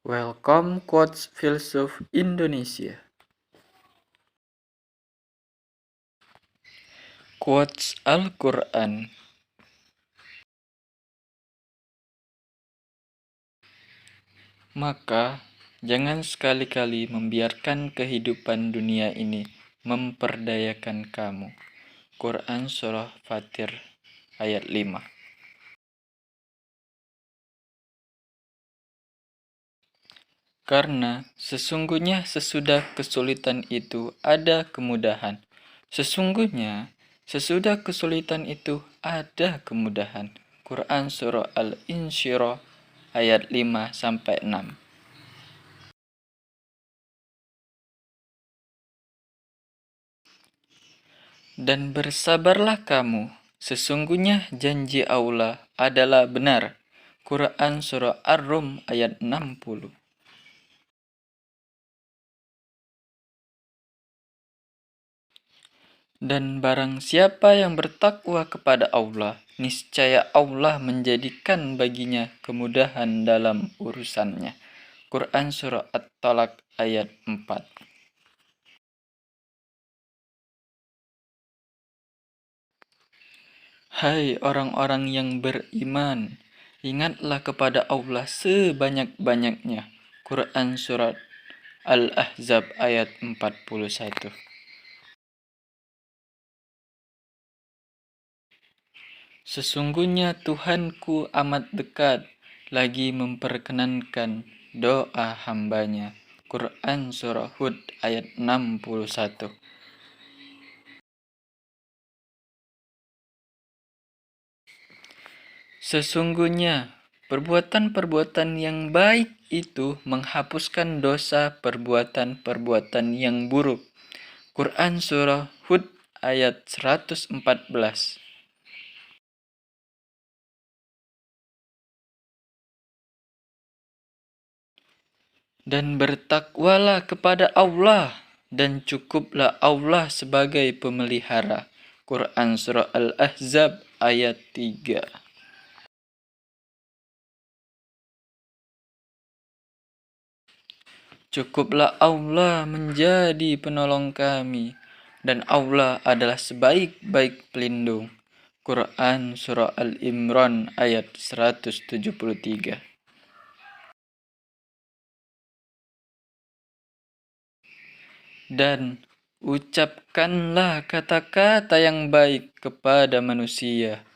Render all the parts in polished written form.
Welcome Quotes Filsuf Indonesia. Quotes Al-Quran. Maka, jangan sekali-kali membiarkan kehidupan dunia ini memperdayakan kamu. Quran Surah Fatir ayat 5. Karena sesungguhnya sesudah kesulitan itu ada kemudahan. Sesungguhnya sesudah kesulitan itu ada kemudahan. Quran Surah Al-Insyirah ayat 5-6. Dan bersabarlah kamu, sesungguhnya janji Allah adalah benar. Quran Surah Ar-Rum ayat 60. Dan barang siapa yang bertakwa kepada Allah, niscaya Allah menjadikan baginya kemudahan dalam urusannya. Quran Surah At-Talaq ayat 4. Hai orang-orang yang beriman, ingatlah kepada Allah sebanyak-banyaknya. Quran Surat Al-Ahzab ayat 41. Sesungguhnya Tuhanku amat dekat, lagi memperkenankan doa hambanya. Quran Surah Hud ayat 61. Sesungguhnya perbuatan-perbuatan yang baik itu menghapuskan dosa perbuatan-perbuatan yang buruk. Quran Surah Hud ayat 114. Dan bertakwalah kepada Allah, dan cukuplah Allah sebagai pemelihara. Quran Surah Al-Ahzab ayat 3. Cukuplah Allah menjadi penolong kami, dan Allah adalah sebaik-baik pelindung. Quran Surah Al-Imran ayat 173. Dan ucapkanlah kata-kata yang baik kepada manusia.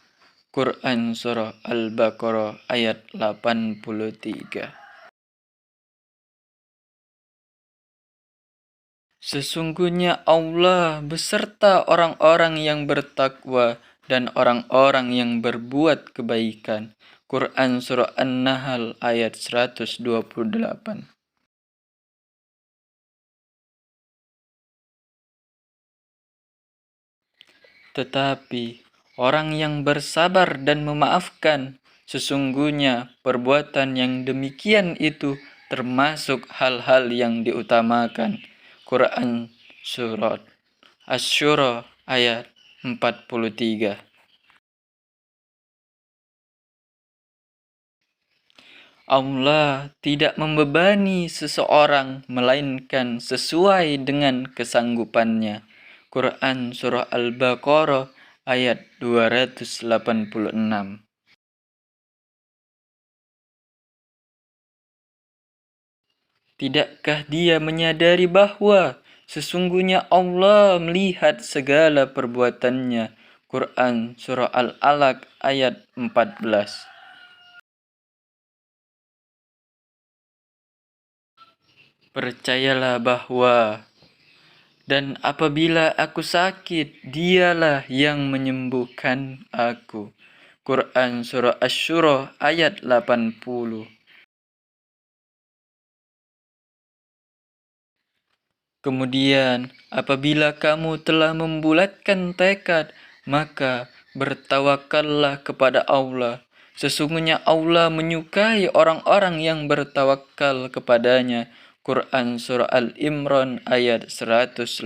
Quran Surah Al-Baqarah ayat 83. Sesungguhnya Allah beserta orang-orang yang bertakwa dan orang-orang yang berbuat kebaikan. Quran Surah An-Nahl ayat 128. Tetapi orang yang bersabar dan memaafkan, sesungguhnya perbuatan yang demikian itu termasuk hal-hal yang diutamakan. Quran Surat Asy-Syura ayat 43. Allah tidak membebani seseorang melainkan sesuai dengan kesanggupannya. Quran Surah Al-Baqarah ayat 286. Tidakkah dia menyadari bahwa sesungguhnya Allah melihat segala perbuatannya? Quran Surah Al-Alaq ayat 14. Percayalah bahwa dan apabila aku sakit, dialah yang menyembuhkan aku. Quran Surah Asy-Syura ayat 80. Kemudian, apabila kamu telah membulatkan tekad, maka bertawakallah kepada Allah. Sesungguhnya Allah menyukai orang-orang yang bertawakal kepadanya. Quran Surah Al-Imran ayat 159.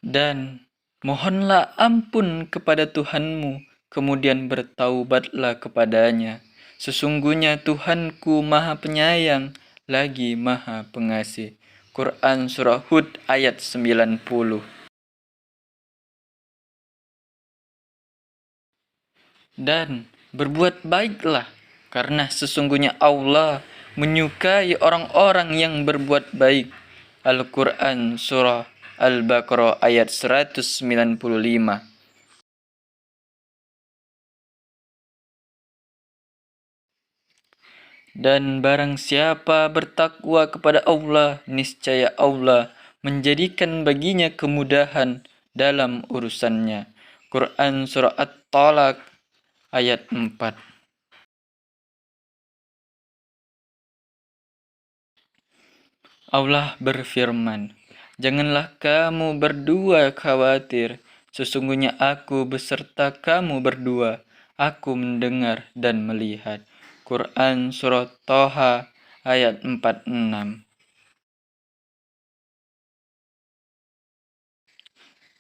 Dan mohonlah ampun kepada Tuhanmu kemudian bertaubatlah kepadanya. Sesungguhnya Tuhanku Maha Penyayang, lagi Maha Pengasih. Quran Surah Hud ayat 90. Dan berbuat baiklah, karena sesungguhnya Allah menyukai orang-orang yang berbuat baik. Al-Quran Surah Al-Baqarah ayat 195. Dan barang siapa bertakwa kepada Allah, niscaya Allah menjadikan baginya kemudahan dalam urusannya. Quran Surah At-Talaq ayat 4. Allah berfirman, "Janganlah kamu berdua khawatir, sesungguhnya aku beserta kamu berdua, aku mendengar dan melihat." Quran Surah Toha ayat 46.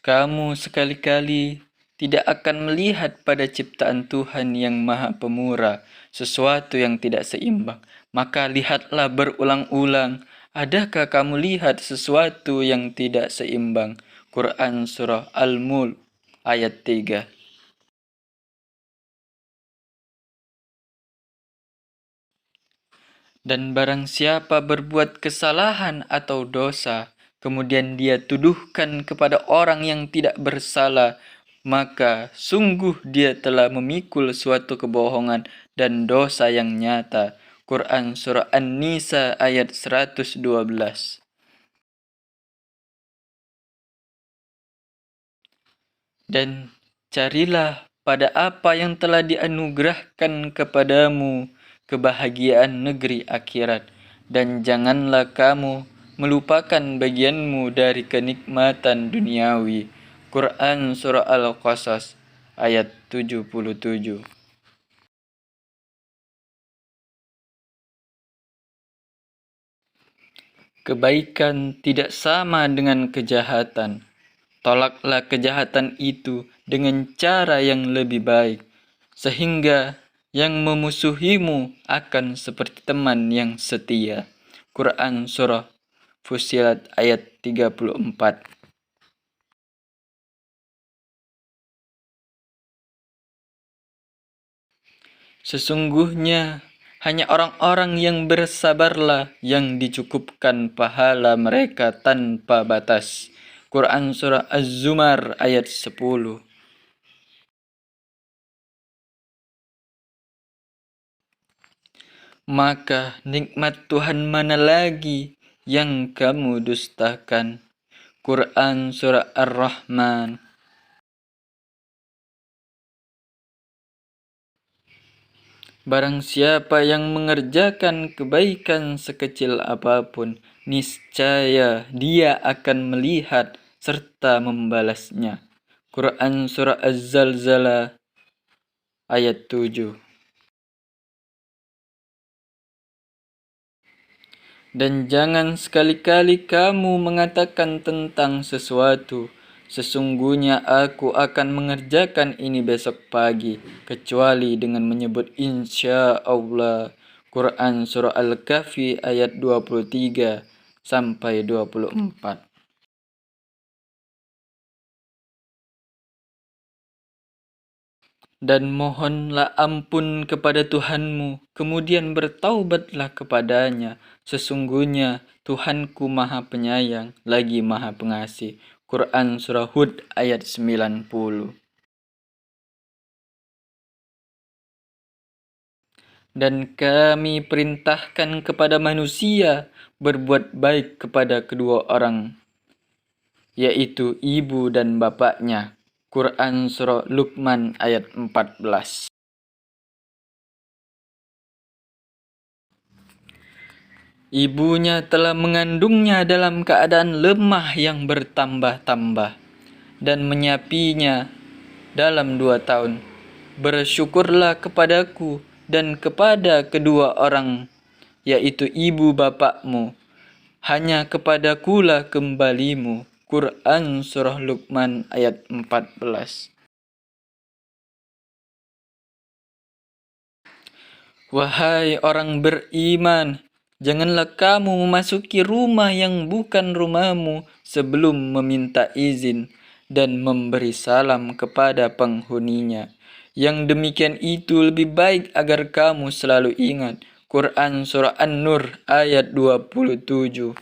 Kamu sekali-kali tidak akan melihat pada ciptaan Tuhan yang Maha Pemurah sesuatu yang tidak seimbang. Maka lihatlah berulang-ulang, adakah kamu lihat sesuatu yang tidak seimbang? Quran Surah Al-Mulk ayat 3. Dan barang siapa berbuat kesalahan atau dosa, kemudian dia tuduhkan kepada orang yang tidak bersalah, maka sungguh dia telah memikul suatu kebohongan dan dosa yang nyata. Quran Surah An-Nisa ayat 112. Dan carilah pada apa yang telah dianugerahkan kepadamu kebahagiaan negeri akhirat, dan janganlah kamu melupakan bagianmu dari kenikmatan duniawi. Quran Surah Al-Qasas ayat 77. Kebaikan tidak sama dengan kejahatan. Tolaklah kejahatan itu dengan cara yang lebih baik, sehingga yang memusuhimu akan seperti teman yang setia. Quran Surah Fussilat ayat 34. Sesungguhnya hanya orang-orang yang bersabarlah yang dicukupkan pahala mereka tanpa batas. Quran Surah Az-Zumar ayat 10. Maka nikmat Tuhan mana lagi yang kamu dustakan? Quran Surah Ar-Rahman. Barang siapa yang mengerjakan kebaikan sekecil apapun, niscaya dia akan melihat serta membalasnya. Quran Surah Az-Zalzalah ayat 7. Dan jangan sekali-kali kamu mengatakan tentang sesuatu, sesungguhnya aku akan mengerjakan ini besok pagi, kecuali dengan menyebut insya Allah. Quran Surah Al-Kahfi ayat 23 sampai 24. Dan mohonlah ampun kepada Tuhanmu, kemudian bertaubatlah kepadanya. Sesungguhnya Tuhanku Maha Penyayang, lagi Maha Pengasih. Quran Surah Hud ayat 90. Dan kami perintahkan kepada manusia berbuat baik kepada kedua orang, yaitu ibu dan bapaknya. Quran Surah Luqman ayat 14. Ibunya telah mengandungnya dalam keadaan lemah yang bertambah-tambah dan menyapinya dalam 2 tahun. Bersyukurlah kepadaku dan kepada kedua orang, yaitu ibu bapakmu. Hanya kepadakulah kembalimu. Quran Surah Luqman ayat 14. Wahai orang beriman, janganlah kamu memasuki rumah yang bukan rumahmu sebelum meminta izin dan memberi salam kepada penghuninya. Yang demikian itu lebih baik agar kamu selalu ingat. Quran Surah An-Nur ayat 27.